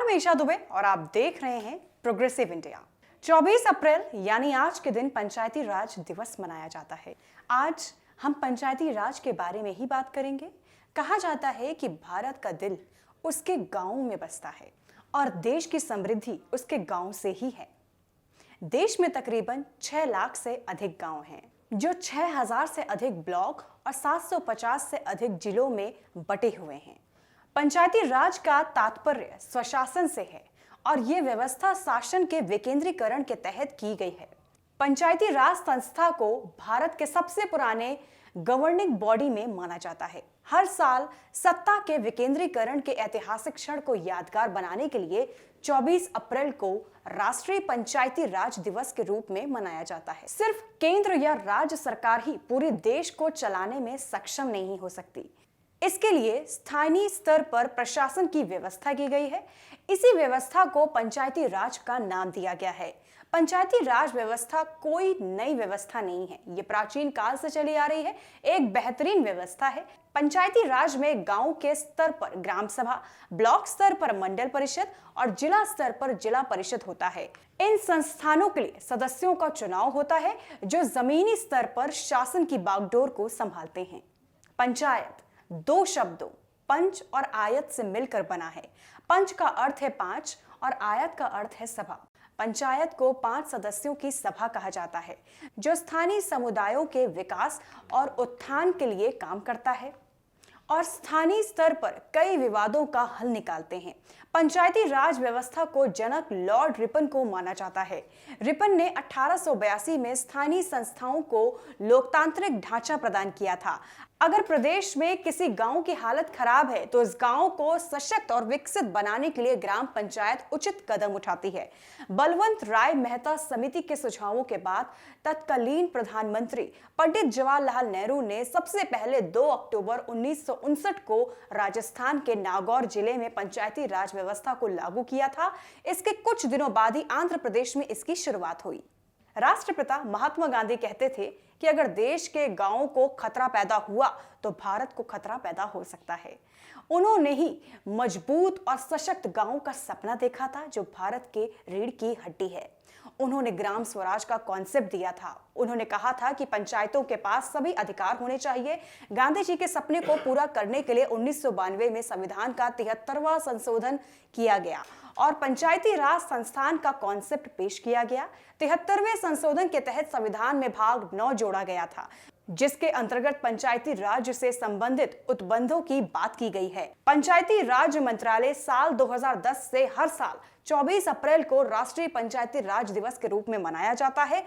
मैं ईशा दुबे और आप देख रहे हैं प्रोग्रेसिव इंडिया। 24 अप्रैल यानी आज के दिन पंचायती राज दिवस मनाया जाता है। आज हम पंचायती राज के बारे में ही बात करेंगे। कहा जाता है कि भारत का दिल उसके गांवों में बसता है और देश की समृद्धि उसके गांव से ही है। देश में तकरीबन 6 लाख से अधिक गांव हैं, जो 6000 से अधिक ब्लॉक और 750 से अधिक जिलों में बटे हुए हैं। पंचायती राज का तात्पर्य स्वशासन से है और ये व्यवस्था शासन के विकेंद्रीकरण के तहत की गई है। पंचायती राज संस्था को भारत के सबसे पुराने गवर्निंग बॉडी में माना जाता है। हर साल सत्ता के विकेंद्रीकरण के ऐतिहासिक क्षण को यादगार बनाने के लिए 24 अप्रैल को राष्ट्रीय पंचायती राज दिवस के रूप में मनाया जाता है। सिर्फ केंद्र या राज्य सरकार ही पूरे देश को चलाने में सक्षम नहीं हो सकती। इसके लिए स्थानीय स्तर पर प्रशासन की व्यवस्था की गई है। इसी व्यवस्था को पंचायती राज का नाम दिया गया है। पंचायती राज व्यवस्था कोई नई व्यवस्था नहीं है, ये प्राचीन काल से चली आ रही है, एक बेहतरीन व्यवस्था है। पंचायती राज में गांव के स्तर पर ग्राम सभा, ब्लॉक स्तर पर मंडल परिषद और जिला स्तर पर जिला परिषद होता है। इन संस्थानों के लिए सदस्यों का चुनाव होता है, जो जमीनी स्तर पर शासन की बागडोर को संभालते हैं। पंचायत 2 शब्दों पंच और आयत से मिलकर बना है। पंच का अर्थ है 5 और आयत का अर्थ है सभा। पंचायत को 5 सदस्यों की सभा कहा जाता है, जो स्थानीय समुदायों के विकास और उत्थान के लिए काम करता है और स्थानीय स्तर पर कई विवादों का हल निकालते हैं। पंचायती राज व्यवस्था को जनक लॉर्ड रिपन को माना जाता है। रिपन ने 1882 में स्थानीय संस्थाओं को लोकतांत्रिक ढांचा प्रदान किया था। अगर प्रदेश में किसी गांव की हालत खराब है तो इस गांव को सशक्त और विकसित बनाने के लिए ग्राम पंचायत उचित कदम उठाती है। बलवंत राय मेहता समिति के सुझावों के बाद तत्कालीन प्रधानमंत्री पंडित जवाहरलाल नेहरू ने सबसे पहले 2 अक्टूबर 1959 को राजस्थान के नागौर जिले में पंचायती राज व्यवस्था को लागू किया था। इसके कुछ दिनों बाद ही आंध्र प्रदेश में इसकी शुरुआत हुई। राष्ट्रपिता महात्मा गांधी कहते थे कि अगर देश के गांवों को खतरा पैदा हुआ तो भारत को खतरा पैदा हो सकता है। उन्होंने ही मजबूत और सशक्त गांवों का सपना देखा था, जो भारत के रीढ़ की हड्डी है। उन्होंने ग्राम स्वराज का कॉन्सेप्ट दिया था। उन्होंने कहा था कि पंचायतों के पास सभी अधिकार होने चाहिए। गांधी जी के सपने को पूरा करने के लिए 1992 में संविधान का 73वां संशोधन किया गया और पंचायती राज संस्थान का कॉन्सेप्ट पेश किया गया। 73वें संशोधन के तहत संविधान में भाग 9 जोड़ा गया था, जिसके अंतर्गत पंचायती राज से संबंधित उपबंधों की बात की गई है। पंचायती राज मंत्रालय साल 2010 से हर साल 24 अप्रैल को राष्ट्रीय पंचायती राज दिवस के रूप में मनाया जाता है।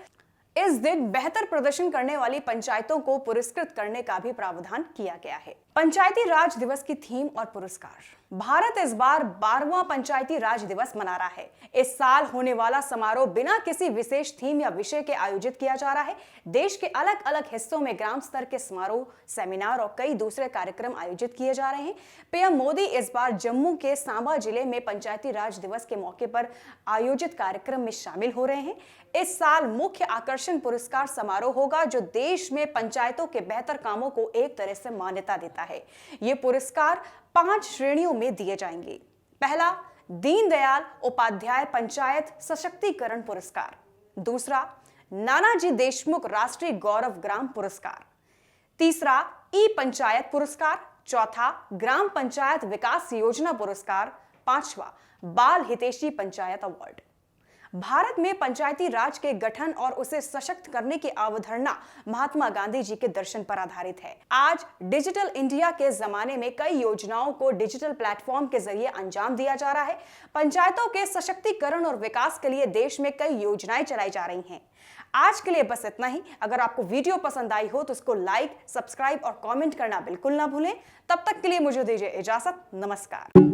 इस दिन बेहतर प्रदर्शन करने वाली पंचायतों को पुरस्कृत करने का भी प्रावधान किया गया है। पंचायती राज दिवस की थीम और पुरस्कार। भारत इस बार 12वां पंचायती राज दिवस मना रहा है। इस साल होने वाला समारोह बिना किसी विशेष थीम या विषय के आयोजित किया जा रहा है। देश के अलग अलग हिस्सों में ग्राम स्तर के समारोह, सेमिनार और कई दूसरे कार्यक्रम आयोजित किए जा रहे हैं। पीएम मोदी इस बार जम्मू के सांबा जिले में पंचायती राज दिवस के मौके पर आयोजित कार्यक्रम में शामिल हो रहे हैं। इस साल मुख्य आकर्षण पुरस्कार समारोह होगा, जो देश में पंचायतों के बेहतर कामों को एक तरह से मान्यता देता है। ये पुरस्कार 5 श्रेणियों में दिए जाएंगे। पहला, दीनदयाल उपाध्याय पंचायत सशक्तिकरण पुरस्कार। दूसरा, नानाजी देशमुख राष्ट्रीय गौरव ग्राम पुरस्कार। तीसरा, ई पंचायत पुरस्कार। चौथा, ग्राम पंचायत विकास योजना पुरस्कार। 5वां, बाल हितैषी पंचायत अवार्ड। भारत में पंचायती राज के गठन और उसे सशक्त करने की अवधारणा महात्मा गांधी जी के दर्शन पर आधारित है। आज डिजिटल इंडिया के जमाने में कई योजनाओं को डिजिटल प्लेटफॉर्म के जरिए अंजाम दिया जा रहा है। पंचायतों के सशक्तिकरण और विकास के लिए देश में कई योजनाएं चलाई जा रही हैं। आज के लिए बस इतना ही। अगर आपको वीडियो पसंद आई हो तो उसको लाइक, सब्सक्राइब और कमेंट करना बिल्कुल ना भूलें। तब तक के लिए मुझे दीजिए इजाजत। नमस्कार।